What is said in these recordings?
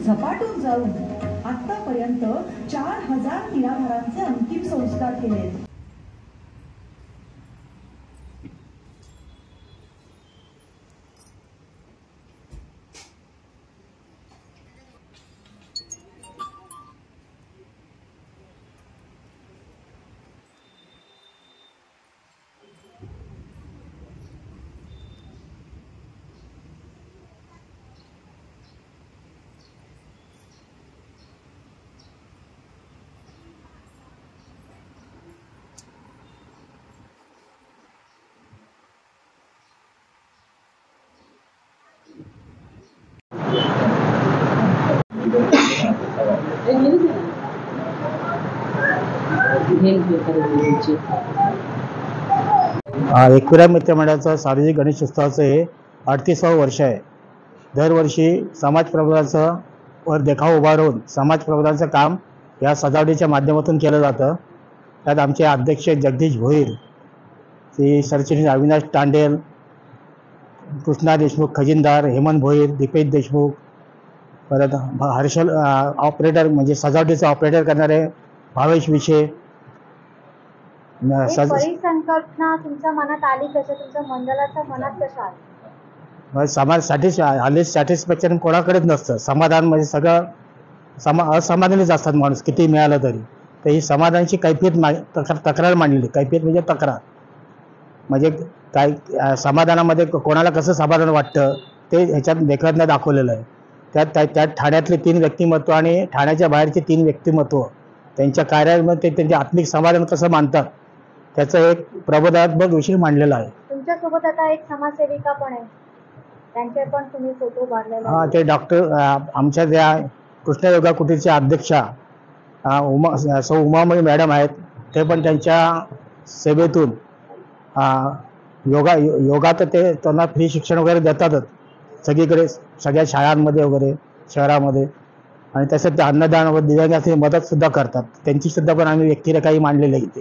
झपाटून जाऊन आतापर्यंत 4000 निराधारांचे अंतिम संस्कार केले। एकविरा मित्र मंडळाचं सार्वजनिक गणेशोत्सवाचं हे 38वे वर्ष आहे। दरवर्षी समाज प्रबोधनाचं वर देखाव उभा राहून समाज प्रबोधनाचं काम या सजावटीच्या माध्यमातून केलं जातं। त्यात आमचे अध्यक्ष जगदीश भोईर, श्री सरचिटणीस अविनाश तांडेल, कृष्णा देशमुख खजिनदार, हेमंत भोईर, दीपेश देशमुख, परत हर्षल ऑपरेटर म्हणजे सजावटीचे ऑपरेटर करणारे भावेश विषय। परिसंकल्पना तुमच्या मनात आली कशा, तुमच्या मंडळाच्या मनात कशा आली? समाजासाठी आले सॅटिस्फॅक्शन कोणाकडेच नसतं। समाधान म्हणजे सगळं असमाधानीच असतात माणूस किती मिळालं तरी। तर ही समाधानाची कैफियत तक्रार मांडली। कैफियत म्हणजे तक्रार म्हणजे काय, समाधानामध्ये कोणाला कसं समाधान वाटतं ते ह्याच्यात लेखनात दाखवलेलं आहे। त्यात ठाण्यातले 3 व्यक्तिमत्व आणि ठाण्याच्या बाहेरचे 3 व्यक्तिमत्व त्यांच्या कार्यामध्ये त्यांचे आत्मिक समाधान कसं मानतात त्याचा एक प्रबोधनात्मक विषय मांडलेला आहे। तुमच्यासोबत आता एक समाजसेविका पण आहे, त्यांचे पण तुम्ही फोटो काढलेले? हां, ते डॉक्टर आमच्या त्या कृष्ण योगा कुटीरच्या अध्यक्षा उमामणी मॅडम आहेत। ते पण त्यांच्या सेवेतून योगा तर ते त्यांना फ्री शिक्षण वगैरे देतातच सगळीकडे, सगळ्या शाळांमध्ये वगैरे शहरामध्ये, आणि तसंच ते अन्नदान व दिव्यांगांची मदतसुद्धा करतात। त्यांची सुद्धा पण आम्ही व्यक्तिरेखाही मांडलेली आहे इथे।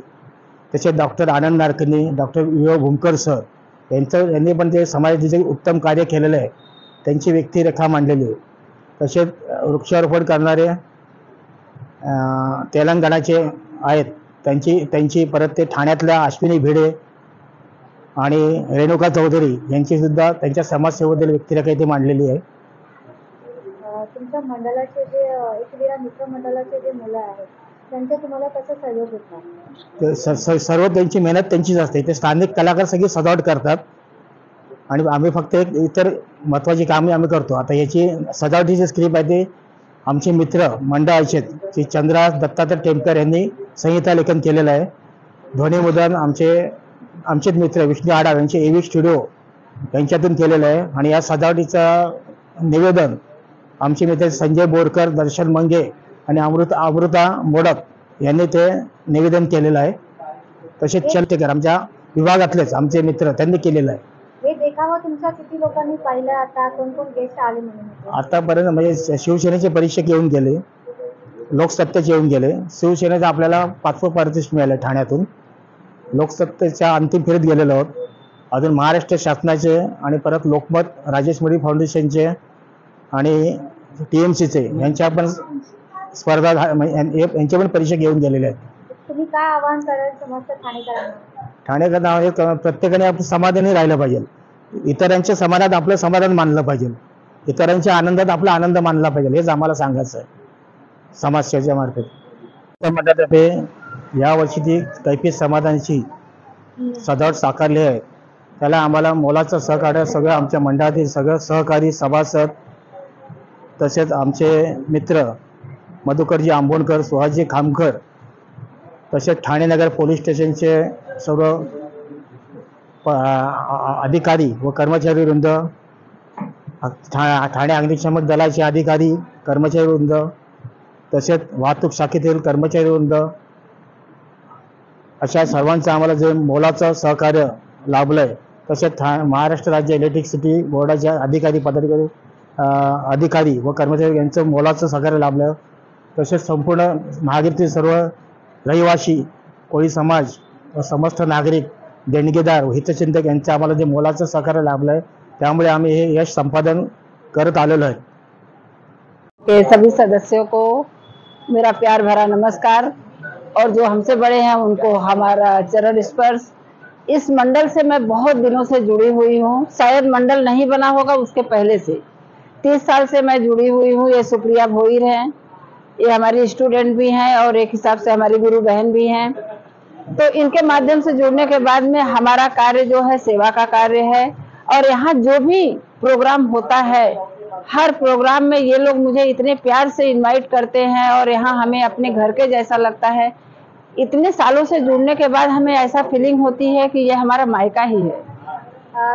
तसेच डॉक्टर आनंद नारकनी, डॉक्टर वियो भूमकर सर यांनी पण ते समाजाचे उत्तम कार्य केलेलं आहे, त्यांची व्यक्तिरेखा मांडलेली आहे। तसेच वृक्षारोपण करणारे तेलंगणाचे आहेत, त्यांची परत ते ठाण्यातल्या अश्विनी भिडे आणि रेणुका चौधरी यांची सुद्धा त्यांच्या समाजसेवेबद्दल व्यक्तिरेखा इथे मांडलेली आहे। तुमच्या मंडळाचे जे एकविरा मित्र मंडळाचे जे मुलं आहेत त्यांचे तुम्हाला कसं सहयोग भेटतात? सर्व त्यांची मेहनत त्यांचीच असते। ते स्थानिक कलाकार सगळी सजावट करतात आणि आम्ही फक्त एक इतर महत्त्वाची कामे आम्ही करतो। आता याची सजावटीची स्क्रिप्ट आहे ते आमचे मित्र मंडळाचे श्री चंद्रा दत्तात्रय टेमकर यांनी संहिता लेखन केलेलं आहे। ध्वनिमुद्रण आमचेच मित्र विष्णू आडाव यांचे एव्ही स्टुडिओ यांच्यातून केलेलं आहे। आणि या सजावटीचं निवेदन आमचे मित्र संजय बोरकर, दर्शन मंगे आणि अमृता मोडक यांनी ते निवेदन केलेलं आहे। तसेच चलतेकर आमच्या विभागातलेच आमचे मित्र त्यांनी केलेलं आहे। हे देखावा तुमच्या किती लोकांनी पाहिलं? आता कोण कोण गेस्ट आले म्हणून? आतापर्यंत म्हणजे शिवसेनेचे परीक्षक येऊन गेले, लोकसत्तेचे येऊन गेले। शिवसेनेचं आपल्याला 5वं पारितोषिक मिळालं ठाण्यातून, लोकसत्तेच्या अंतिम फेरीत गेलेलो आहोत। अजून महाराष्ट्र शासनाचे आणि परत लोकमत राजेश मोदी फाउंडेशनचे आणि TMCचे यांच्या पण स्पर्धा यांचे पण परीक्षक येऊन गेलेले आहेत। तुम्ही काय आवाहन कराल समस्त ठाणेकरांना? ठाणेकरांना प्रत्येकाने आपलं समाधानी राहिलं पाहिजे। इतरांच्या समाधानात आपलं समाधान मानलं पाहिजे, इतरांच्या आनंदात आपला आनंद मानला पाहिजे, हेच आम्हाला सांगायचं आहे समाजसेवेच्या मार्फत। मंडळातर्फे यावर्षी ती कैफियत समाधानाची सजावट साकारली आहे। त्याला आम्हाला मोलाचं सहकार्य सगळं आमच्या मंडळातील सगळं सहकारी सभासद, तसेच आमचे मित्र मधुकरजी आंबोणकर, सुहासजी खामकर, तसेच ठाणे नगर पोलीस स्टेशनचे सर्व अधिकारी व कर्मचारी वृंद, ठाणे अग्निशमन दलाचे अधिकारी कर्मचारी वृंद, तसेच वाहतूक शाखेतील कर्मचारी वृंद, अशा सर्वांचं आम्हाला जे मोलाचं सहकार्य लाभलंय। तसेच महाराष्ट्र राज्य इलेक्ट्रिसिटी बोर्डाच्या अधिकारी व कर्मचारी यांचं मोलाचं सहकार्य लाभलं। तसेच संपूर्ण महाराष्ट्रातील सर्व रहिवासी, कोळी समाज व समस्त नागरिक, देणगीदार व हितचिंतक यांचं आम्हाला जे मोलाचं सहकार्य लाभलं आहे, त्यामुळे आम्ही हे यश संपादन करत आलेलो आहे। के सभी सदस्यों को मेरा प्यार भरा नमस्कार, और जो हमसे बड़े हैं उनको हमारा चरण स्पर्श। इस मंडल से मैं बहुत दिनों से जुड़ी हुई हूँ, शायद मंडल नहीं बना होगा उसके पहले से 30 साल से मैं जुड़ी हुई हूँ। ये सुप्रिया भोईर हैं, ये हमारी स्टूडेंट भी हैं और एक हिसाब से हमारी गुरु बहन भी हैं। तो इनके माध्यम से जुड़ने के बाद में हमारा कार्य जो है सेवा का कार्य है, और यहाँ जो भी प्रोग्राम होता है हर प्रोग्राम में ये लोग मुझे इतने प्यार से इनवाइट करते हैं और यहाँ हमें अपने घर के जैसा लगता है। इतने सालों से जुड़ने के बाद हमें ऐसा फीलिंग होती है कि ये हमारा मायका ही है।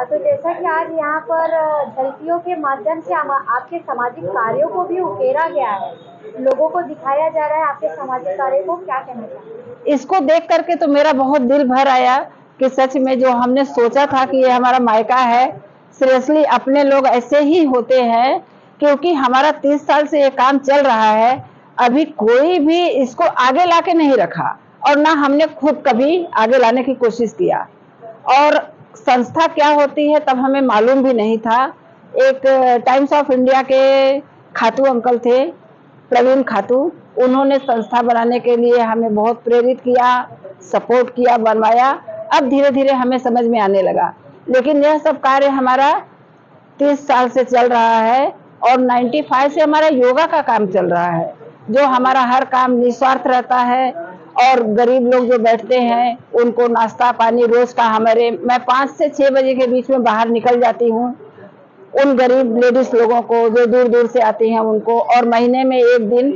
तो जैसा कि आज यहाँ पर झलकियों के माध्यम से आपके सामाजिक कार्यों को भी उकेरा गया है, लोगों को दिखाया जा रहा है आपके सामाजिक कार्य को, क्या कहना चाहिए? इसको देख करके तो मेरा बहुत दिल भर आया कि सच में जो हमने सोचा था कि ये हमारा मायका है, सीरियसली अपने लोग ऐसे ही होते हैं। क्योंकि हमारा 30 साल से ये काम चल रहा है, अभी कोई भी इसको आगे लाके नहीं रखा और ना हमने खुद कभी आगे लाने की कोशिश किया। और संस्था क्या होती है तब हमें मालूम भी नहीं था। एक टाइम्स ऑफ इंडिया के खातू अंकल थे, प्रवीण खातू, उन्होंने संस्था बनाने के लिए हमें बहुत प्रेरित किया, सपोर्ट किया, बनवाया। अब धीरे धीरे हमें समझ में आने लगा। लेकिन यह सब कार्य हमारा 30 साल से चल रहा है और 95 से हमारा योगा का काम चल रहा है, जो हमारा हर काम निस्वार्थ रहता है। और गरीब लोग जो बैठते हैं उनको नाश्ता पानी रोज का मैं 5 से 6 बजे के बीच में बाहर निकल जाती हूँ उन गरीब लेडीज लोगों को जो दूर दूर से आती हैं उनको, और महीने में एक दिन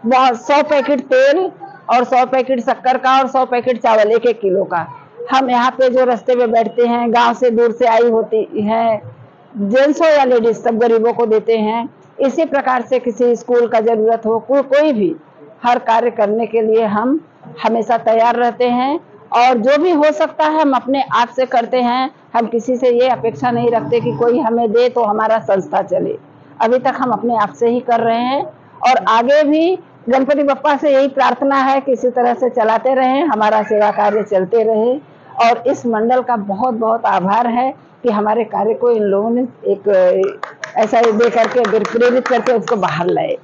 100 पैकेट तेल और 100 पैकेट शक्कर का और 100 पैकेट चावल 1-1 किलो का हम यहाँ पे जो रास्ते में बैठते हैं, गांव से दूर से आई होती हैं, जेंट्स हो या लेडीज, सब गरीबों को देते हैं। इसी प्रकार से किसी स्कूल का जरूरत हो, कोई भी, हर कार्य करने के लिए हम हमेशा तैयार रहते हैं। और जो भी हो सकता है हम अपने आप से करते हैं। हम किसी से ये अपेक्षा नहीं रखते कि कोई हमें दे तो हमारा संस्था चले। अभी तक हम अपने आप से ही कर रहे हैं और आगे भी गणपति बप्पा से यही प्रार्थना है कि इसी तरह से चलाते रहें, हमारा सेवा कार्य चलते रहे। और इस मंडल का बहुत बहुत आभार है कि हमारे कार्य को इन लोगों ने एक ऐसा दे करके प्रेरित करके उसको बाहर लाए।